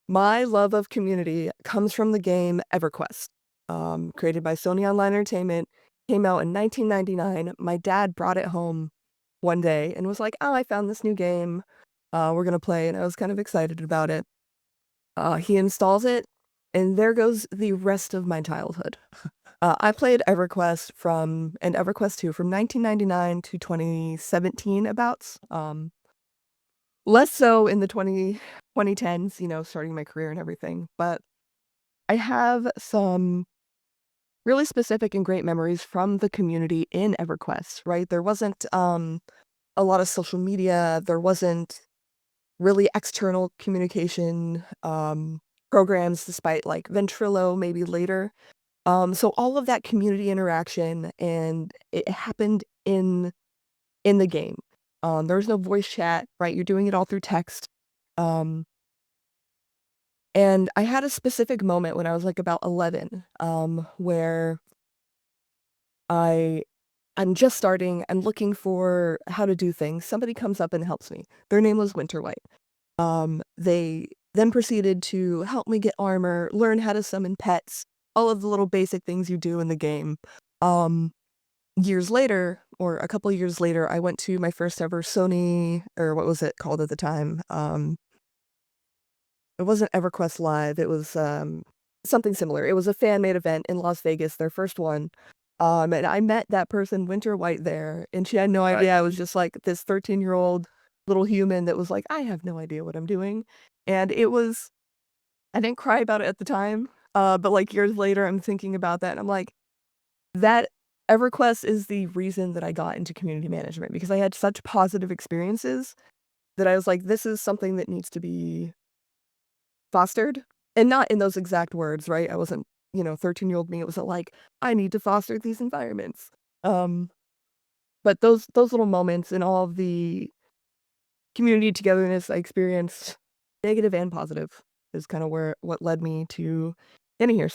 My love of community comes from the game EverQuest, created by Sony Online Entertainment, came out in 1999. My dad brought it home one day and was like, "Oh, I found this new game. We're gonna play," and I was kind of excited about it. He installs it, and there goes the rest of my childhood. I played EverQuest 2 from 1999 to 2017 abouts. Less so in the 2010s, starting my career and everything, but I have some really specific and great memories from the community in EverQuest, right? There wasn't, a lot of social media, there wasn't really external communication, programs despite, like, Ventrilo maybe later. So all of that community interaction, and it happened in the game. There was no voice chat, right? You're doing it all through text. Um And I had a specific moment when I was, like, about 11, where I I'm just starting, I'm looking for how to do things. Somebody comes up and helps me. Their name was Winterwhite. They then proceeded to help me get armor, learn how to summon pets, all of the little basic things you do in the game. Um, Years later, or a couple years later, I went to my first ever Sony, or what was it called at the time? It wasn't EverQuest Live, it was, something similar. It was a fan-made event in Las Vegas, their first one, and I met that person, Winter White, there, and she had no Right. idea I was just, like, this 13-year-old little human that was like, "I have no idea what I'm doing," and I didn't cry about it at the time, but, like, years later, I'm thinking about that, and I'm like, that EverQuest is the reason that I got into community management because I had such positive experiences that I was like, "This is something that needs to be fostered, and not in those exact words, right? I wasn't, 13-year-old me, it wasn't like, "I need to foster these environments." Um, but those little moments and all of the community togetherness I experienced, negative and positive, is kinda what led me to getting here.